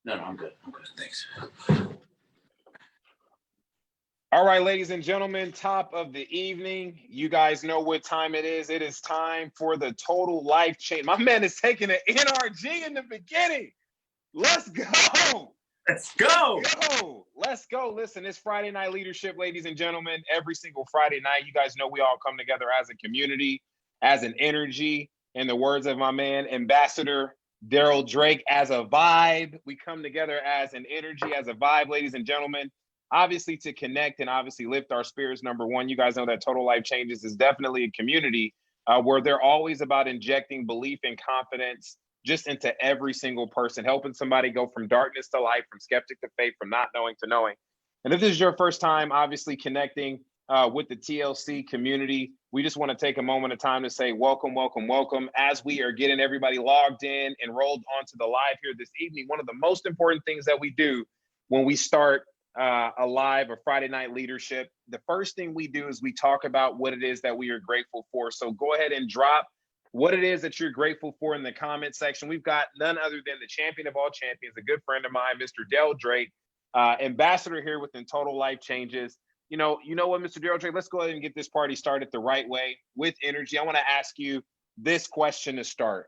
No, I'm good. I'm good. Thanks. All right, ladies and gentlemen, top of the evening. You guys know what time it is. It is time for the total life change. My man is taking an NRG in the beginning. Let's go. Let's go. Let's go. Listen, it's Friday Night Leadership, ladies and gentlemen. Every single Friday night, you guys know we all come together as a community, as an energy. In the words of my man, Ambassador Darryl Drake, as a vibe. We come together as an energy, as a vibe, ladies and gentlemen. Obviously, to connect and obviously lift our spirits. Number one, you guys know that Total Life Changes is definitely a community where they're always about injecting belief and confidence just into every single person, helping somebody go from darkness to light, from skeptic to faith, from not knowing to knowing. And if this is your first time, obviously connecting with the TLC community, we just want to take a moment of time to say welcome, welcome, welcome. As we are getting everybody logged in, enrolled onto the live here this evening, one of the most important things that we do when we start a live or Friday Night Leadership, the first thing we do is we talk about what it is that we are grateful for. So go ahead and drop what it is that you're grateful for in the comment section. We've got none other than the champion of all champions, a good friend of mine, Mr. Darryl Drake, ambassador here within Total Life Changes. You know what, Mr. Darryl Drake, let's go ahead and get this party started the right way with energy. I want to ask you this question to start.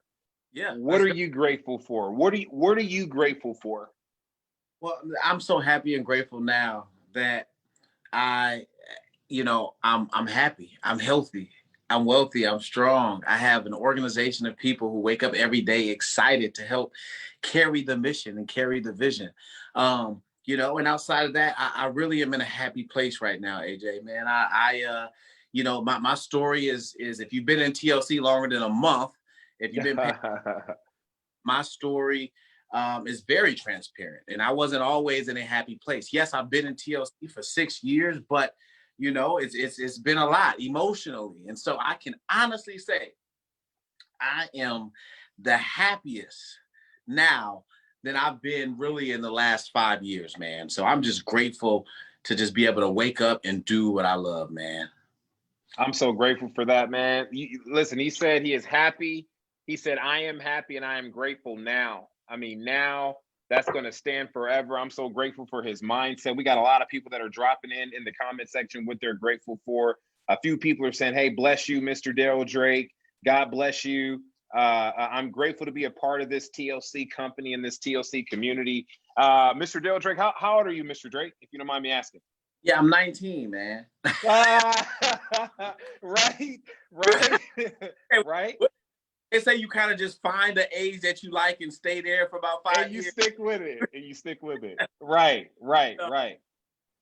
Yeah. What are you grateful for? What are you grateful for? Well, I'm so happy and grateful now that I'm happy, I'm healthy, I'm wealthy, I'm strong. I have an organization of people who wake up every day excited to help carry the mission and carry the vision. And outside of that, I really am in a happy place right now, AJ, man. My story is if you've been in TLC longer than a month, if you've been my story is very transparent, and I wasn't always in a happy place. Yes, I've been in TLC for 6 years, but it's been a lot emotionally, and so I can honestly say I am the happiest now than I've been really in the last 5 years, man. So I'm just grateful to just be able to wake up and do what I love, man. I'm so grateful for that, man. Listen, he said he is happy. He said, I am happy and I am grateful now. I mean, now that's going to stand forever. I'm so grateful for his mindset. We got a lot of people that are dropping in the comment section what they're grateful for. A few people are saying, hey, bless you, Mr. Darryl Drake. God bless you. I'm grateful to be a part of this TLC company and this TLC community. Mr. Darryl Drake, how old are you, Mr. Drake, if you don't mind me asking? Yeah, I'm 19, man. Right. They say you kind of just find the age that you like and stay there for about 5 years. And you stick with it. Right.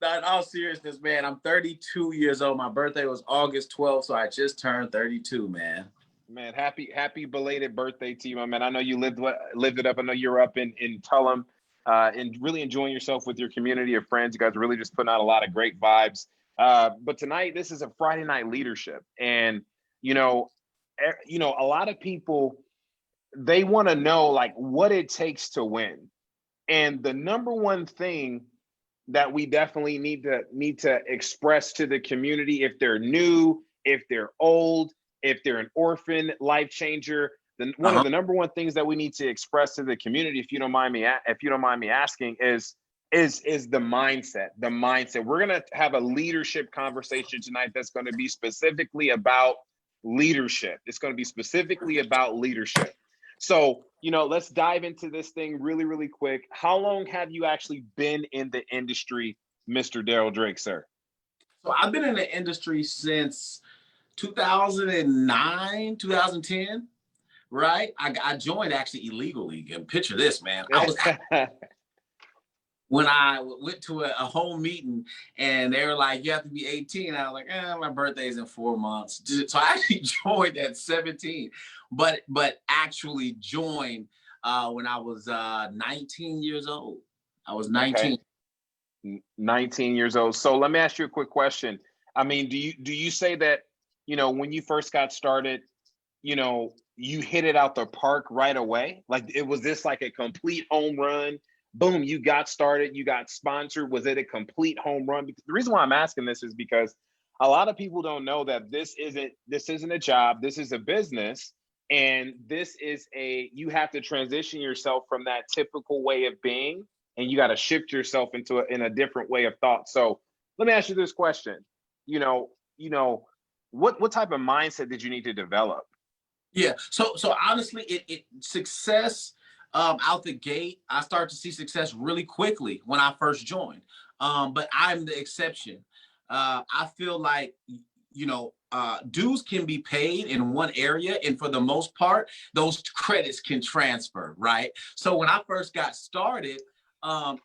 In all seriousness, man, I'm 32 years old. My birthday was August 12th, so I just turned 32, man. Man, happy belated birthday to you, my man. I know you lived it up. I know you're up in Tullum and really enjoying yourself with your community of friends. You guys are really just putting out a lot of great vibes. But tonight, this is a Friday Night Leadership. And, a lot of people, they want to know like what it takes to win. And the number one thing that we definitely need to express to the community, if they're new, if they're old, if they're an orphan life changer, then one of the number one things that we need to express to the community, if you don't mind me asking, is the mindset. The mindset. We're gonna have a leadership conversation tonight that's going to be specifically about leadership. It's going to be specifically about leadership. So, let's dive into this thing really, really quick. How long have you actually been in the industry, Mr. Darryl Drake, sir? So I've been in the industry since 2009, 2010, right? I joined actually illegally. And picture this, man. I was when I went to a home meeting and they were like, you have to be 18. I was like, my birthday's in 4 months. So I actually joined at 17, but actually joined when I was 19 years old. I was 19. Okay. 19 years old. So let me ask you a quick question. I mean, do you say that, when you first got started, you hit it out the park right away? Like, was this like a complete home run? Boom, you got started, you got sponsored. Was it a complete home run? Because the reason why I'm asking this is because a lot of people don't know that this isn't a job. This is a business. And this is you have to transition yourself from that typical way of being, and you got to shift yourself in a different way of thought. So let me ask you this question. What type of mindset did you need to develop? Yeah. So honestly, it success out the gate. I started to see success really quickly when I first joined. But I'm the exception. I feel like dues can be paid in one area, and for the most part, those credits can transfer, right? So when I first got started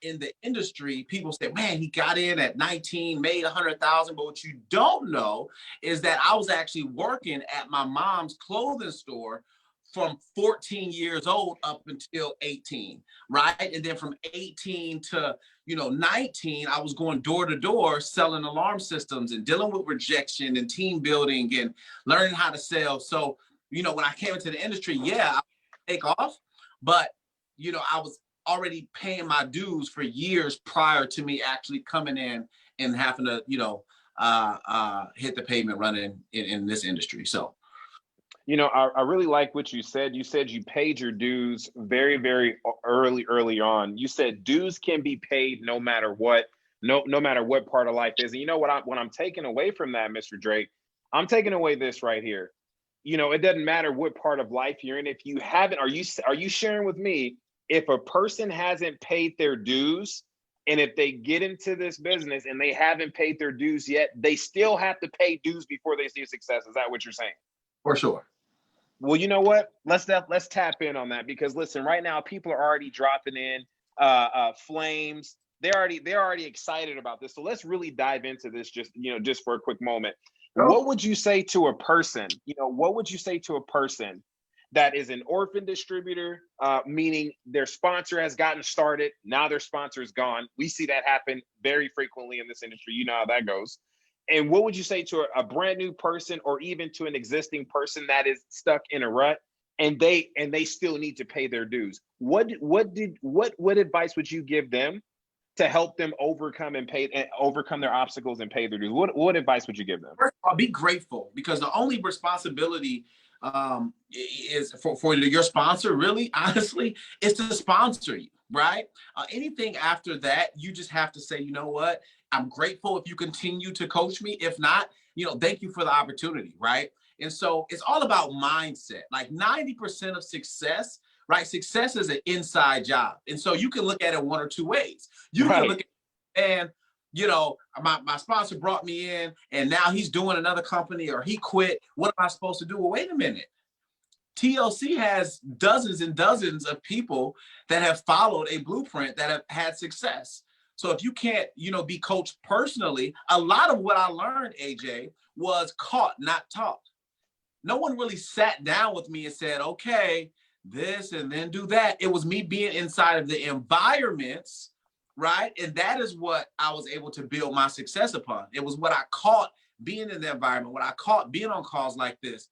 in the industry, people say, "Man, he got in at 19, made 100,000." But what you don't know is that I was actually working at my mom's clothing store from 14 years old up until 18, right? And then from 18 to 19, I was going door to door selling alarm systems and dealing with rejection and team building and learning how to sell. So, when I came into the industry, yeah, I take off, but I was already paying my dues for years prior to me actually coming in and having to, hit the pavement running in this industry. So, I really like what you said. You said you paid your dues very, very early on. You said dues can be paid no matter what, no matter what part of life is. And you know what I'm taking away from that, Mr. Drake, I'm taking away this right here. It doesn't matter what part of life you're in. If you haven't, are you sharing with me, if a person hasn't paid their dues, and if they get into this business and they haven't paid their dues yet, they still have to pay dues before they see success? Is that what you're saying? for sure. Well, you know what? Let's tap in on that, because listen, right now people are already dropping in flames. They're already excited about this. So let's really dive into this just for a quick moment. What would you say to a person? What would you say to a person that is an orphan distributor, meaning their sponsor has gotten started, now their sponsor is gone? We see that happen very frequently in this industry. You know how that goes. And what would you say to a brand new person, or even to an existing person that is stuck in a rut, and they still need to pay their dues? What advice would you give them to help them overcome their obstacles and pay their dues? What advice would you give them? First of all, be grateful, because the only responsibility is for your sponsor, really, honestly, is to sponsor you, right? Anything after that, you just have to say, you know what? I'm grateful if you continue to coach me. If not, thank you for the opportunity, right? And so it's all about mindset. Like 90% of success, right? Success is an inside job. And so you can look at it one or two ways. You can look at, and my sponsor brought me in and now he's doing another company, or he quit. What am I supposed to do? Well, wait a minute. TLC has dozens and dozens of people that have followed a blueprint that have had success. So if you can't, be coached personally, a lot of what I learned, AJ, was caught, not taught. No one really sat down with me and said, okay, this and then do that. It was me being inside of the environments, right? And that is what I was able to build my success upon. It was what I caught being in the environment, what I caught being on calls like this,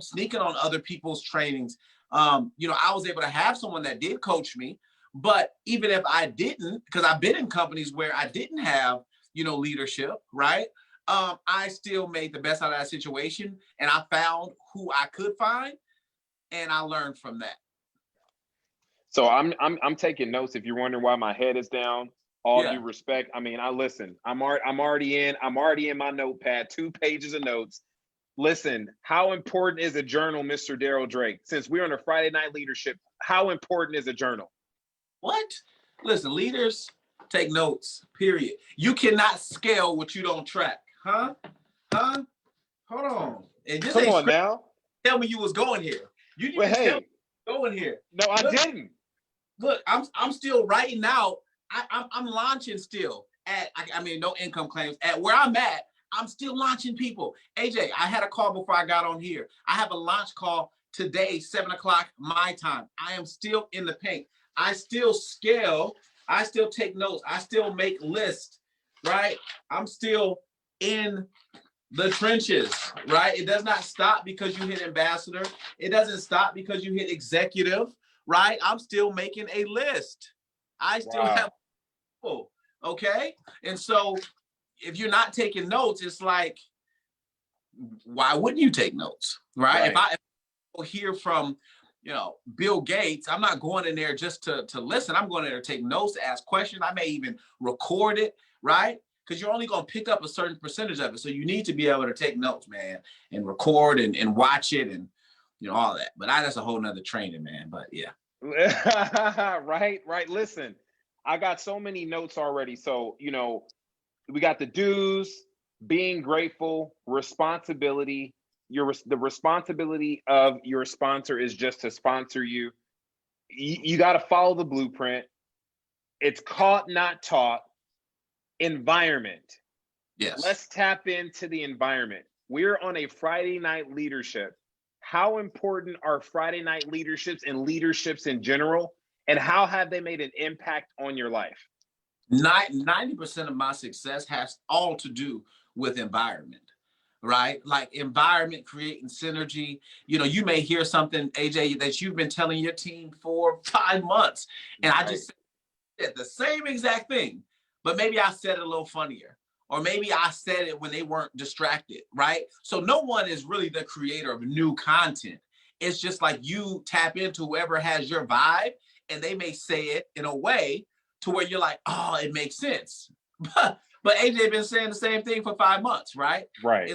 sneaking on other people's trainings. I was able to have someone that did coach me. But even if I didn't, because I've been in companies where I didn't have, leadership, right? I still made the best out of that situation, and I found who I could find, and I learned from that. So I'm taking notes. If you're wondering why my head is down, all due respect. I mean, I'm already in my notepad, 2 pages of notes. Listen, how important is a journal, Mr. Darryl Drake? Since we're on a Friday Night Leadership, how important is a journal? What? Listen, leaders take notes, period. You cannot scale what you don't track. Huh? Hold on. And this Come on now. Tell me you was going here. You didn't tell me going here. No, I didn't. Look, I'm still writing out. I'm launching still no income claims. At where I'm at, I'm still launching people. AJ, I had a call before I got on here. I have a launch call today, 7:00 my time. I am still in the paint. I still scale. I still take notes. I still make lists, right? I'm still in the trenches, right? It does not stop because you hit ambassador. It doesn't stop because you hit executive, right? I'm still making a list. I still have people, okay? And so if you're not taking notes, it's like, why wouldn't you take notes, right? If go hear from, Bill Gates, I'm not going in there just to listen. I'm going in there to take notes, to ask questions. I may even record it, right? Because you're only going to pick up a certain percentage of it. So you need to be able to take notes, man, and record and watch it and, all that. But that's a whole nother training, man. But yeah. Right. Listen, I got so many notes already. So, we got the do's, being grateful, responsibility. The responsibility of your sponsor is just to sponsor you. You got to follow the blueprint. It's caught, not taught. Environment. Yes. Let's tap into the environment. We're on a Friday night leadership. How important are Friday night leaderships and leaderships in general? And how have they made an impact on your life? 90% of my success has all to do with environment, right? Like environment, creating synergy. You may hear something, AJ, that you've been telling your team for 5 months. And I just said the same exact thing, but maybe I said it a little funnier. Or maybe I said it when they weren't distracted, right? So no one is really the creator of new content. It's just like you tap into whoever has your vibe, and they may say it in a way to where you're like, oh, it makes sense. But AJ been saying the same thing for 5 months, right? Right.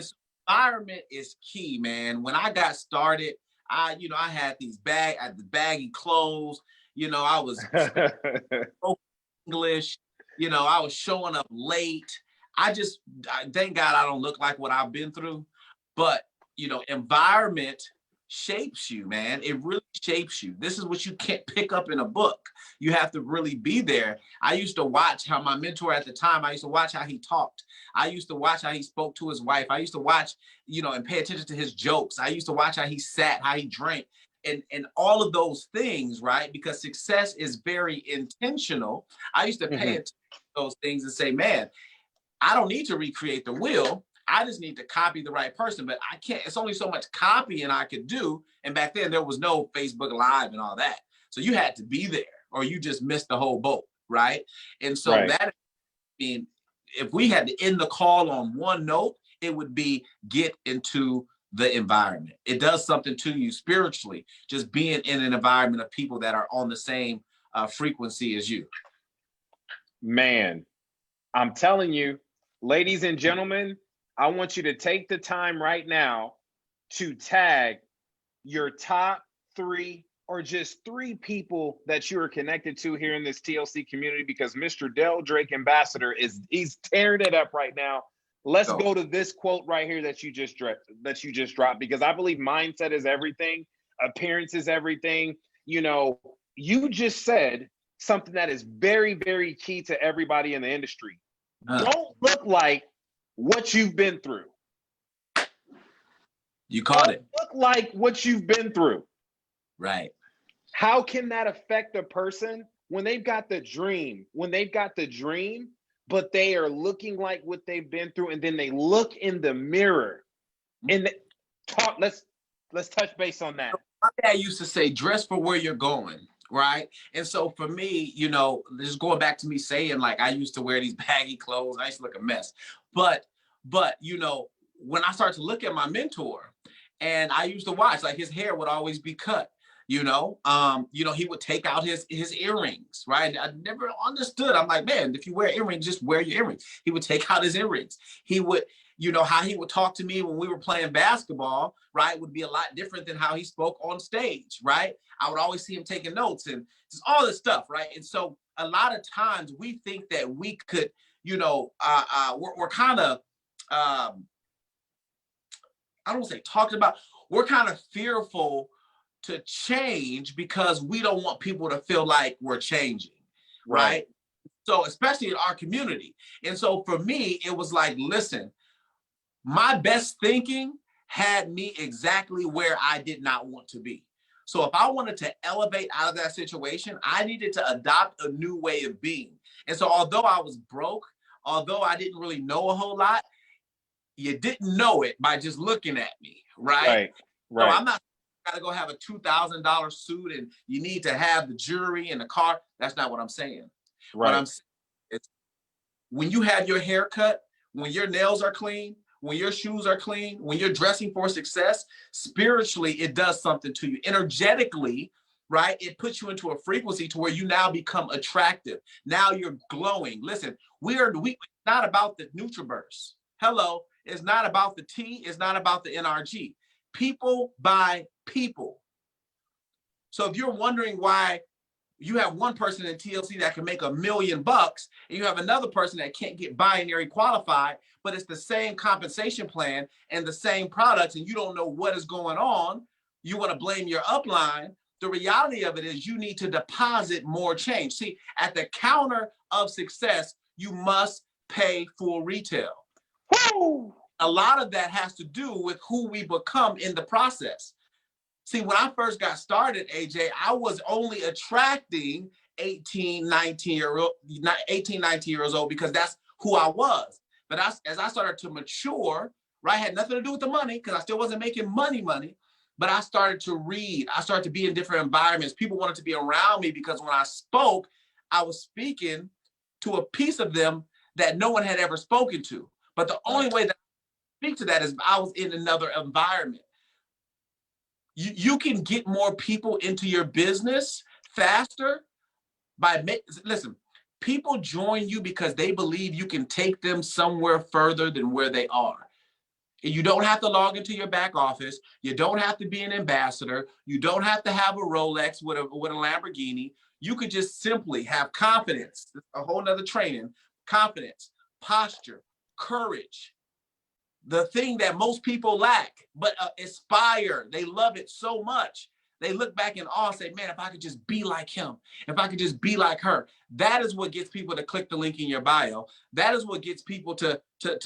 Environment is key, man. When I got started, I had the baggy clothes. I was English. I was showing up late. Thank God I don't look like what I've been through. But, environment shapes you, man. It really shapes you. This is what you can't pick up in a book. You have to really be there. I used to watch how my mentor at the time, I used to watch how he talked. I used to watch how he spoke to his wife. I used to watch, and pay attention to his jokes. I used to watch how he sat, how he drank, and all of those things, right? Because success is very intentional. I used to pay attention to those things and say, man, I don't need to recreate the wheel. I just need to copy the right person, but I can't. It's only so much copying I could do. And back then there was no Facebook Live and all that. So you had to be there or you just missed the whole boat, right? And so if we had to end the call on one note, it would be get into the environment. It does something to you spiritually, just being in an environment of people that are on the same frequency as you. Man, I'm telling you, ladies and gentlemen, I want you to take the time right now to tag your top 3 or just 3 people that you are connected to here in this TLC community, because Mr. Dell Drake Ambassador he's tearing it up right now. Let's go to this quote right here that you just dropped, because I believe mindset is everything. Appearance is everything. You just said something that is very, very key to everybody in the industry. Don't look like what you've been through. You caught it. Look like what you've been through. Right. How can that affect a person when they've got the dream? When they've got the dream, but they are looking like what they've been through, and then they look in the mirror and talk. Let's touch base on that. My dad used to say, dress for where you're going. Right. And so for me, just going back to me saying, like, I used to wear these baggy clothes. I used to look a mess. But, when I started to look at my mentor, and I used to watch, like, his hair would always be cut, he would take out his earrings. Right. I never understood. I'm like, man, if you wear earrings, just wear your earrings. He would take out his earrings. He would, how he would talk to me when we were playing basketball, right, would be a lot different than how he spoke on stage, right? I would always see him taking notes and just all this stuff, right? And so a lot of times we think that we could, we're kind of, I don't say talking about, we're kind of fearful to change because we don't want people to feel like we're changing, right? So especially in our community. And so for me, it was like, listen, my best thinking had me exactly where I did not want to be. So if I wanted to elevate out of that situation, I needed to adopt a new way of being. And so although I was broke, although I didn't really know a whole lot, you didn't know it by just looking at me, right? So I'm not got to go have a $2,000 suit and you need to have the jewelry and the car. That's not what I'm saying. What I'm saying is when you have your hair cut, when your nails are clean, when your shoes are clean, when you're dressing for success, spiritually, it does something to you. Energetically, right? It puts you into a frequency to where you now become attractive. Now you're glowing. Listen, it's not about the Nutriburst. Hello, it's not about the T, it's not about the NRG. People buy people. So if you're wondering why you have one person in TLC that can make $1 million, and you have another person that can't get binary qualified, but it's the same compensation plan and the same products, and you don't know what is going on, you want to blame your upline. The reality of it is you need to deposit more change. See, at the counter of success, you must pay full retail. Woo! A lot of that has to do with who we become in the process. See, when I first got started, AJ, I was only attracting 18, 19 years old because that's who I was. But as I started to mature, right, had nothing to do with the money because I still wasn't making money, but I started to read. I started to be in different environments. People wanted to be around me because when I spoke, I was speaking to a piece of them that no one had ever spoken to. But the only way that I speak to that is I was in another environment. You can get more people into your business faster listen, people join you because they believe you can take them somewhere further than where they are. You don't have to log into your back office. You don't have to be an ambassador. You don't have to have a Rolex with a Lamborghini. You could just simply have confidence, a whole nother training, confidence, posture, courage, the thing that most people lack, but aspire. They love it so much. They look back in awe and say, man, if I could just be like him, if I could just be like her. That is what gets people to click the link in your bio. That is what gets people to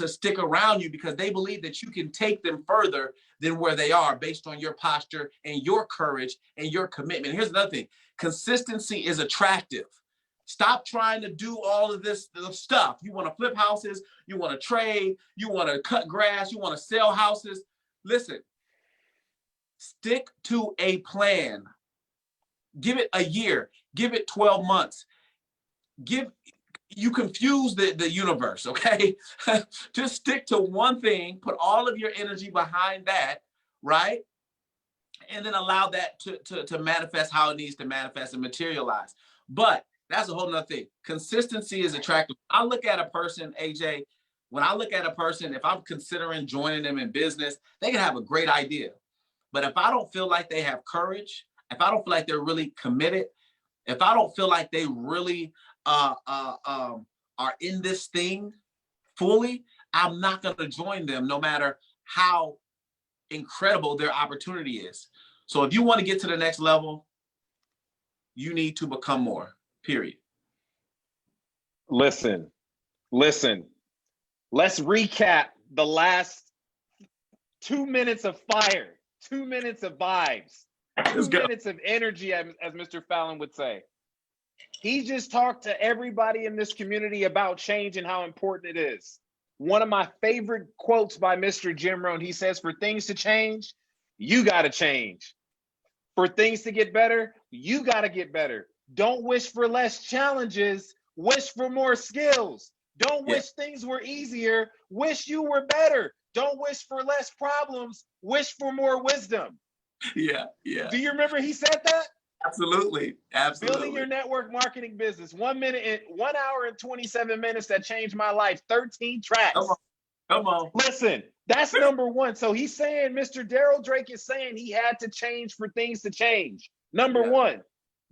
stick around you because they believe that you can take them further than where they are based on your posture and your courage and your commitment. Here's another thing. Consistency is attractive. Stop trying to do all of this stuff. You want to flip houses, you want to trade, you want to cut grass, you want to sell houses. Listen, stick to a plan. Give it a year, give it 12 months. You confuse the universe, okay? Just stick to one thing, put all of your energy behind that, right? And then allow that to manifest how it needs to manifest and materialize. But that's a whole nother thing. Consistency is attractive. I look at a person, AJ, when I look at a person, if I'm considering joining them in business, they can have a great idea. But if I don't feel like they have courage, if I don't feel like they're really committed, if I don't feel like they really are in this thing fully, I'm not going to join them no matter how incredible their opportunity is. So if you want to get to the next level, you need to become more. Period. Listen. Let's recap the last 2 minutes of fire, 2 minutes of vibes, 2 minutes of energy, as Mr. Fallon would say. He just talked to everybody in this community about change and how important it is. One of my favorite quotes by Mr. Jim Rohn, he says, for things to change, you got to change. For things to get better, you got to get better. Don't wish for less challenges, wish for more skills. Don't wish things were easier, wish you were better. Don't wish for less problems, wish for more wisdom. Yeah. Do you remember he said that? Absolutely. Building your network marketing business. 1 hour and 27 minutes that changed my life. 13 tracks. Come on. Listen, that's number one. So he's saying, Mr. Darryl Drake is saying he had to change for things to change. Number one.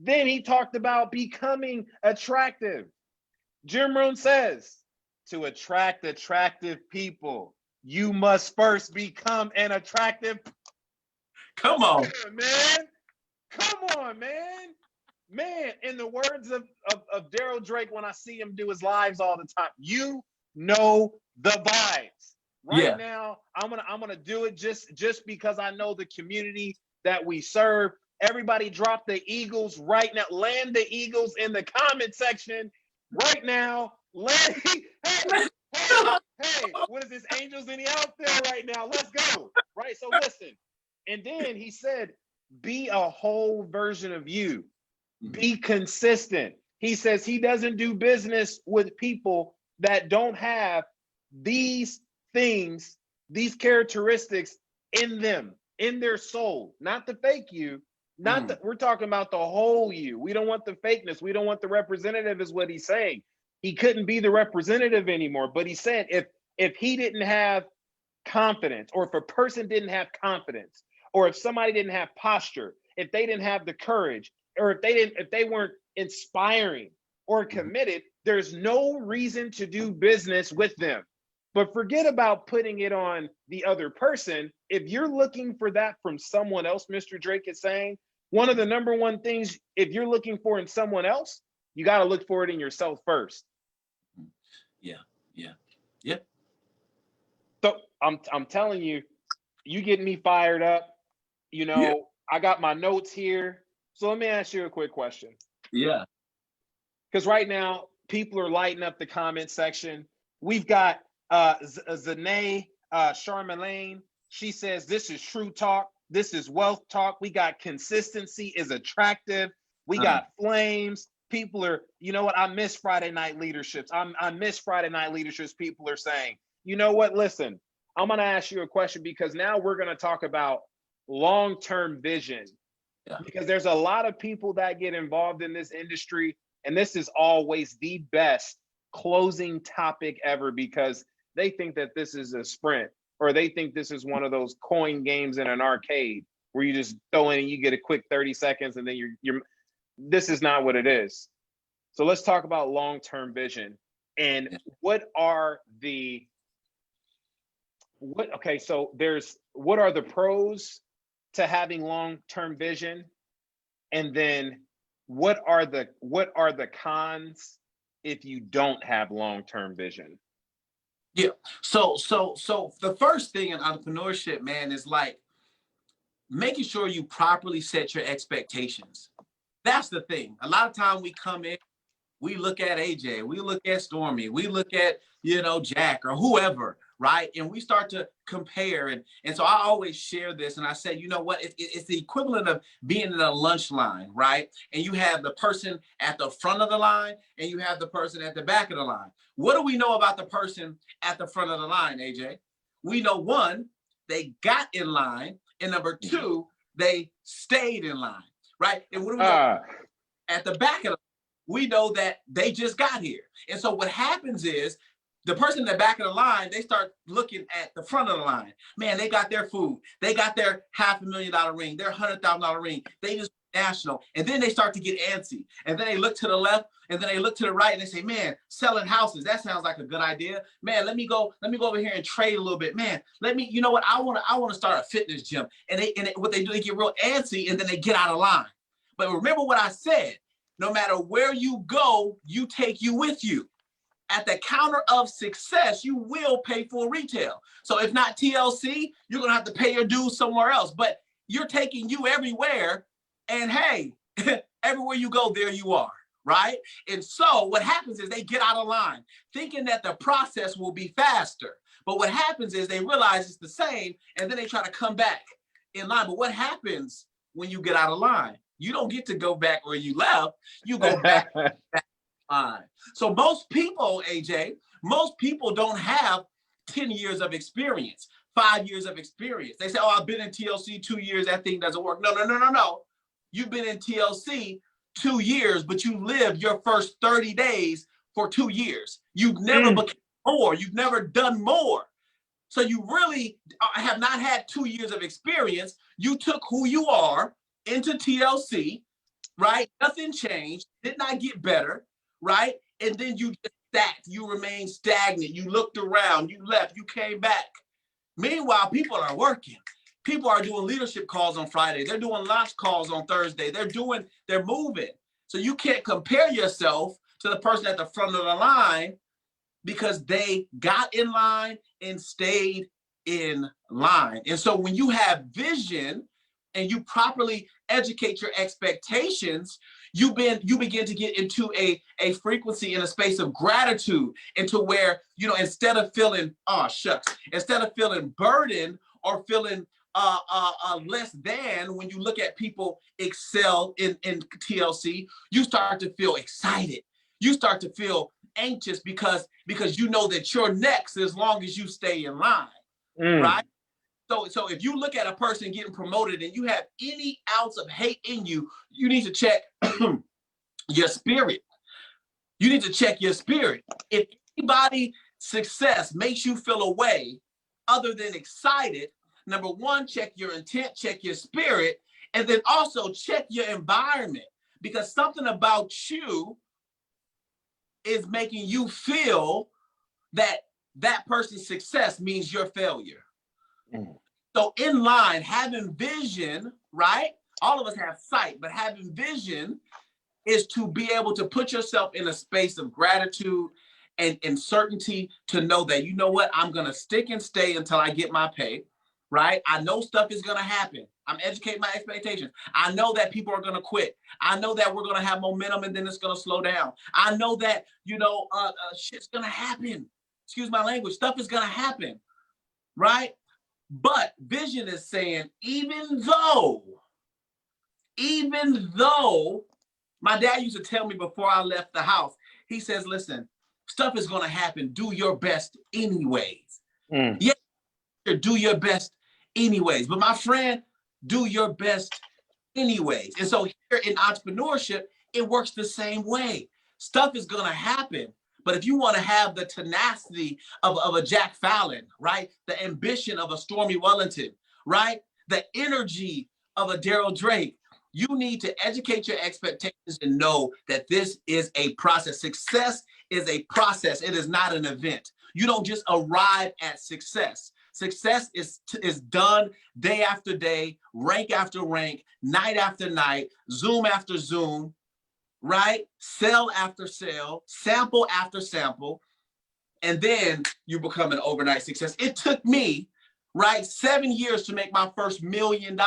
Then he talked about becoming attractive. Jim Rohn says, to attract attractive people, you must first become an attractive. Come on, man. Come on, man. Man, in the words of Darryl Drake, when I see him do his lives all the time, you know the vibes. Right now, I'm gonna do it just because I know the community that we serve. Everybody drop the Eagles right now. Land the Eagles in the comment section right now. Hey, what is this? Angels in the outfield right now. Let's go. Right. So listen. And then he said, be a whole version of you. Be consistent. He says he doesn't do business with people that don't have these things these characteristics in them, in their soul, not the fake you, not the, we're talking about the whole you. We don't want the fakeness. We don't want the representative is what he's saying. He couldn't be the representative anymore. But he said if he didn't have confidence, or if a person didn't have confidence, or if somebody didn't have posture, if they didn't have the courage, or if they weren't inspiring or committed, there's no reason to do business with them. But forget about putting it on the other person. If you're looking for that from someone else, Mr. Drake is saying, one of the number one things, if you're looking for in someone else, you got to look for it in yourself first. Yeah. So I'm telling you, you getting me fired up. You know, I got my notes here. So let me ask you a quick question. Yeah. Because right now, people are lighting up the comment section. We've got Zanae Charmelaine. She says, this is true talk. This is wealth talk. We got consistency is attractive. We got flames. People are, you know what? I miss Friday night leaderships. I miss Friday night leaderships. People are saying, you know what? Listen, I'm going to ask you a question, because now we're going to talk about long-term vision. Yeah. Because there's a lot of people that get involved in this industry, and this is always the best closing topic ever, because they think that this is a sprint, or they think this is one of those coin games in an arcade where you just throw in and you get a quick 30 seconds and then you're this is not what it is. So let's talk about long-term vision. And what are the what are the pros to having long-term vision? And then what are the cons if you don't have long-term vision? Yeah. So the first thing in entrepreneurship, man, is like making sure you properly set your expectations. That's the thing. A lot of time we come in, we look at AJ, we look at Stormy, we look at, Jack or whoever, right? And we start to compare. And so I always share this, and I say, you know what? It's the equivalent of being in a lunch line, right? And you have the person at the front of the line and you have the person at the back of the line. What do we know about the person at the front of the line, AJ? We know, one, they got in line, and number two, they stayed in line, right? And what do we know at the back of the we know that they just got here. And so what happens is the person in the back of the line, they start looking at the front of the line. Man, they got their food. They got their $500,000 ring, their $100,000 ring. They just national. And then they start to get antsy. And then they look to the left, and then they look to the right, and they say, man, selling houses, that sounds like a good idea. Man, let me go over here and trade a little bit. Man, you know what? I want to start a fitness gym. And what they do, they get real antsy, and then they get out of line. But remember what I said. No matter where you go, you take you with you. At the counter of success, you will pay for retail. So if not TLC, you're going to have to pay your dues somewhere else. But you're taking you everywhere. And hey, everywhere you go, there you are, right? And so what happens is they get out of line, thinking that the process will be faster. But what happens is they realize it's the same, and then they try to come back in line. But what happens when you get out of line? You don't get to go back where you left. You go back. So most people, AJ, don't have 10 years of experience, 5 years of experience. They say, oh, I've been in TLC 2 years. That thing doesn't work. No. You've been in TLC 2 years, but you lived your first 30 days for 2 years. You've never become more. You've never done more. So you really have not had 2 years of experience. You took who you are into TLC, right? Nothing changed, did not get better, right? And then you just stacked, you remained stagnant, you looked around, you left, you came back. Meanwhile, people are working. People are doing leadership calls on Friday. They're doing launch calls on Thursday. They're moving. So you can't compare yourself to the person at the front of the line, because they got in line and stayed in line. And so when you have vision and you properly educate your expectations, you begin to get into a frequency in a space of gratitude, into where, instead of feeling, instead of feeling burdened or feeling less than, when you look at people excel in TLC, you start to feel excited. You start to feel anxious because you know that you're next as long as you stay in line. right? So if you look at a person getting promoted and you have any ounce of hate in you, you need to check your spirit. You need to check your spirit. If anybody's success makes you feel a way other than excited, number one, check your intent, check your spirit, and then also check your environment, because something about you is making you feel that that person's success means your failure. So in line, having vision, right? All of us have sight, but having vision is to be able to put yourself in a space of gratitude and certainty to know that, you know what, I'm going to stick and stay until I get my pay, right? I know stuff is going to happen. I'm educating my expectations. I know that people are going to quit. I know that we're going to have momentum and then it's going to slow down. I know that, shit's going to happen. Excuse my language. Stuff is going to happen, right? But vision is saying, even though my dad used to tell me before I left the house, he says, listen, stuff is going to happen. Do your best anyways. Yeah, do your best anyways. But my friend, do your best anyways. And so here in entrepreneurship, it works the same way. Stuff is going to happen. But if you want to have the tenacity of a Jack Fallon, right? The ambition of a Stormy Wellington, right? The energy of a Darryl Drake, you need to educate your expectations and know that this is a process. Success is a process. It is not an event. You don't just arrive at success. Success is done day after day, rank after rank, night after night, Zoom after Zoom, right? Sell after sell, sample after sample, and then you become an overnight success. It took me, right, 7 years to make my first $1 million.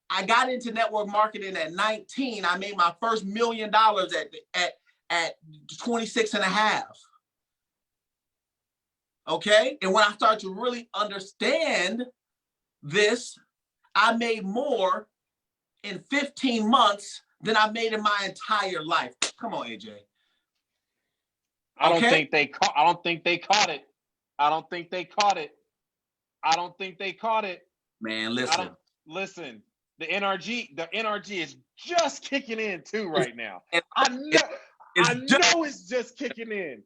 I got into network marketing at 19. I made my first $1 million at 26 and a half. Okay? And when I started to really understand this, I made more in 15 months than I made in my entire life. Come on, AJ. I don't think they caught it. I don't think they caught it. Man, listen. Listen. The NRG is just kicking in too right now. I know it's just kicking in.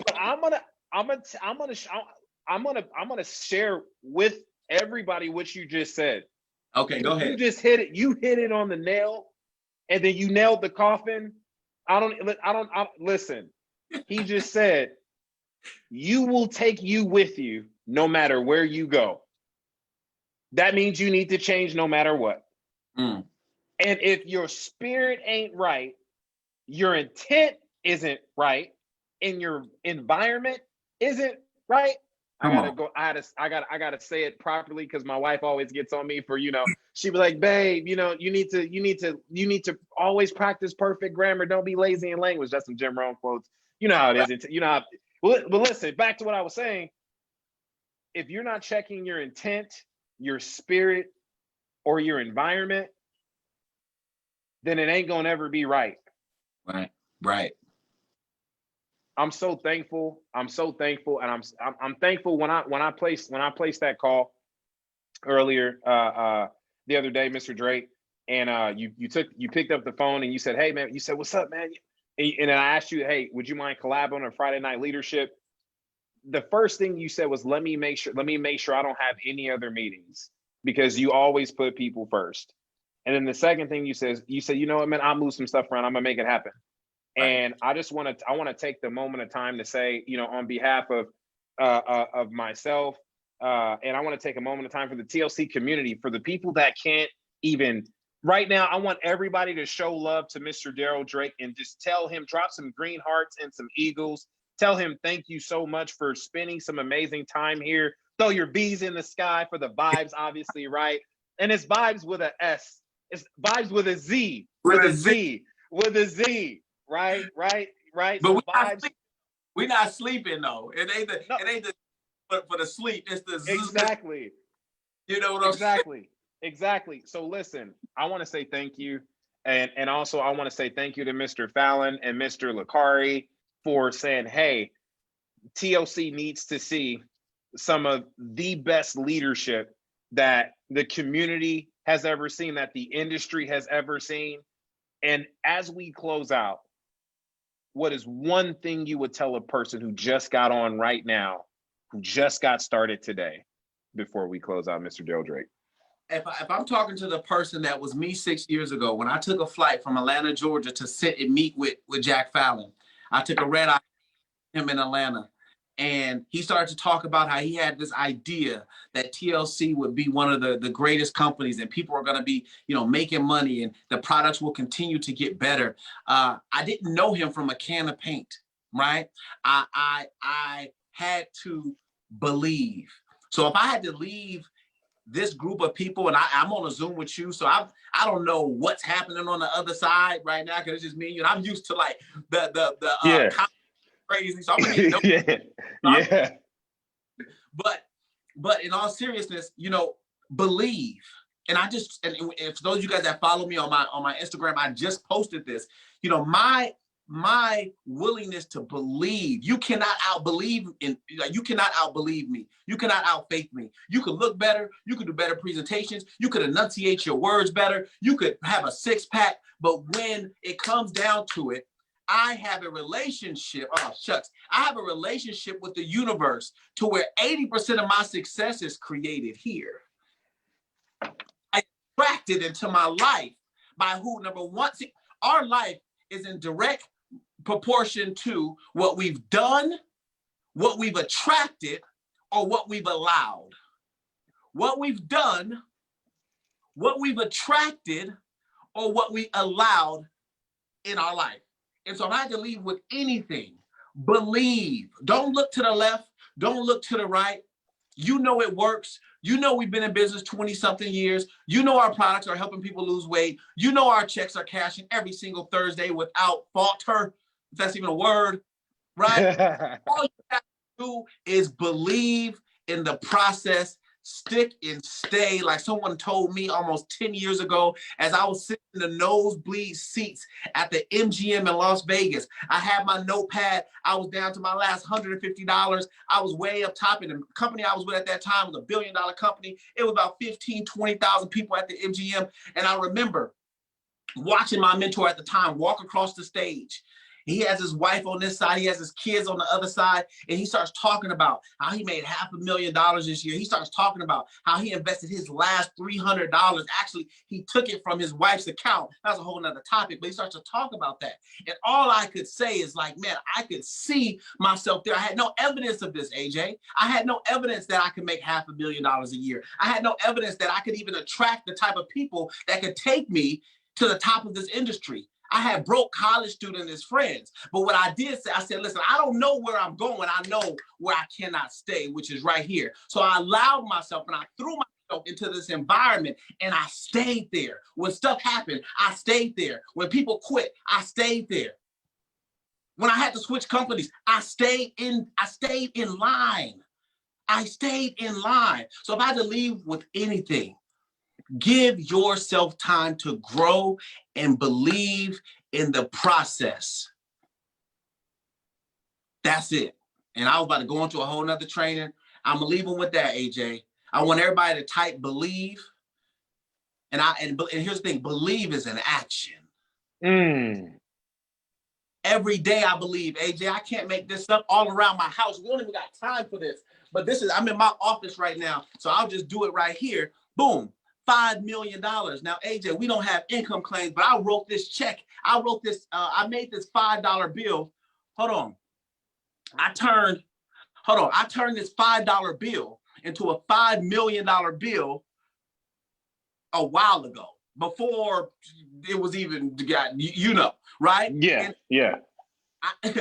But I'm gonna share with everybody what you just said. Okay, go ahead. You just hit it. You hit it on the nail, and then you nailed the coffin. I don't listen. He just said, you will take you with you no matter where you go. That means you need to change no matter what. And if your spirit ain't right, your intent isn't right, and your environment isn't right. I gotta say it properly because my wife always gets on me for, she be like, babe, you need to always practice perfect grammar. Don't be lazy in language. That's some Jim Rohn quotes. You know how it is. But listen, back to what I was saying. If you're not checking your intent, your spirit, or your environment, then it ain't gonna ever be right. Right. I'm so thankful, and I'm thankful when I placed that call earlier the other day, Mr. Drake, and you picked up the phone and you said, hey man, you said, what's up, man? And I asked you, hey, would you mind collabing on a Friday Night Leadership? The first thing you said was, let me make sure I don't have any other meetings, because you always put people first. And then the second thing you said, you know what, man, I'll move some stuff around. I'm gonna make it happen. Right. And I want to take the moment of time to say, on behalf of myself, and I want to take a moment of time for the TLC community, for the people that can't even right now. I want everybody to show love to Mr. Darryl Drake and just tell him, drop some green hearts and some eagles. Tell him thank you so much for spending some amazing time here. Throw your bees in the sky for the vibes, obviously, right? And it's vibes with an S. It's vibes with a Z. With a Z. Right. But so we're not sleeping though. It ain't the for the sleep. It's the exactly. You know what I'm saying? Exactly. So listen, I want to say thank you, and also I want to say thank you to Mr. Fallon and Mr. Lakari for saying, hey, TLC needs to see some of the best leadership that the community has ever seen, that the industry has ever seen. And as we close out, what is one thing you would tell a person who just got on right now, who just got started today, before we close out, Mr. Darryl Drake? If I'm talking to the person that was me 6 years ago, when I took a flight from Atlanta, Georgia to sit and meet with Jack Fallon, I took a red eye him in Atlanta. And he started to talk about how he had this idea that TLC would be one of the greatest companies and people are going to be, making money and the products will continue to get better. I didn't know him from a can of paint, right? I had to believe. So if I had to leave this group of people, and I'm on a Zoom with you, so I don't know what's happening on the other side right now because it's just me and I'm used to like the crazy. So I'm gonna need yeah. But in all seriousness, believe. And if those of you guys that follow me on my Instagram, I just posted this. My willingness to believe. You cannot outbelieve you cannot outbelieve me. You cannot outfaith me. You could look better. You could do better presentations. You could enunciate your words better. You could have a six-pack. But when it comes down to it, I have a relationship. Oh, shucks. I have a relationship with the universe to where 80% of my success is created here. I attracted into my life by who, number one, see, our life is in direct proportion to what we've done, what we've attracted, or what we've allowed. What we've done, what we've attracted, or what we allowed in our life. And so if I had to leave with anything, believe. Don't look to the left. Don't look to the right. You know it works. You know we've been in business 20-something years. You know our products are helping people lose weight. You know our checks are cashing every single Thursday without falter, if that's even a word, right? All you have to do is believe in the process. Stick and stay, like someone told me almost 10 years ago as I was sitting in the nosebleed seats at the MGM in Las Vegas. I had my notepad. I was down to my last $150. I was way up top, and the company I was with at that time was $1 billion company. It was about 15, 20,000 people at the MGM. And I remember watching my mentor at the time walk across the stage. He has his wife on this side. He has his kids on the other side. And he starts talking about how he made $500,000 this year. He starts talking about how he invested his last $300. Actually, he took it from his wife's account. That's a whole nother topic, but he starts to talk about that. And all I could say is like, man, I could see myself there. I had no evidence of this, AJ. I had no evidence that I could make $500,000 a year. I had no evidence that I could even attract the type of people that could take me to the top of this industry. I had broke college students as friends. But what I did say, I said, listen, I don't know where I'm going. I know where I cannot stay, which is right here. So I allowed myself and I threw myself into this environment and I stayed there. When stuff happened, I stayed there. When people quit, I stayed there. When I had to switch companies, I stayed in line. I stayed in line. So if I had to leave with anything, give yourself time to grow and believe in the process. That's it. And I was about to go into a whole nother training. I'm gonna leave them with that, AJ. I want everybody to type believe. And here's the thing, believe is an action. Every day I believe, AJ, I can't make this up all around my house. We don't even got time for this. But I'm in my office right now. So I'll just do it right here. Boom. $5 million. Now, AJ, we don't have income claims, but I wrote this check. I made this $5 bill. Hold on. I turned this $5 bill into a $5 million bill a while ago, before it was even, right? Yeah, yeah. I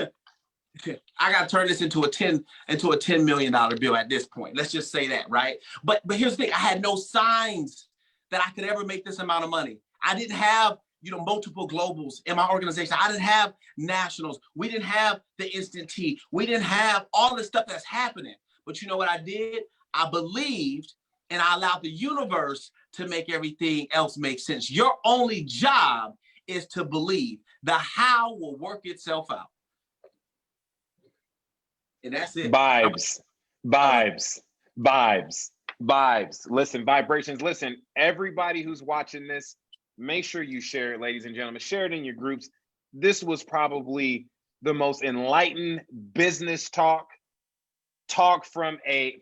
got to turn this into a $10 million bill at this point. Let's just say that, right? But here's the thing. I had no signs that I could ever make this amount of money. I didn't have, multiple globals in my organization. I didn't have nationals. We didn't have the instant tea. We didn't have all the stuff that's happening. But you know what I did? I believed and I allowed the universe to make everything else make sense. Your only job is to believe. The how will work itself out. And that's it. Vibes. Vibes, vibes, vibes. Listen, vibrations. Listen, everybody who's watching this, make sure you share it, ladies and gentlemen. Share it in your groups. This was probably the most enlightened business talk from a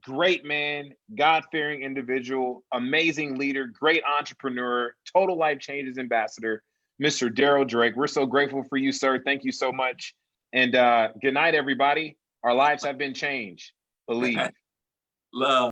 great man, God-fearing individual, amazing leader, great entrepreneur, total life changes ambassador, Mr. Darryl Drake. We're so grateful for you, sir. Thank you so much. And good night, everybody. Our lives have been changed. Believe. Love.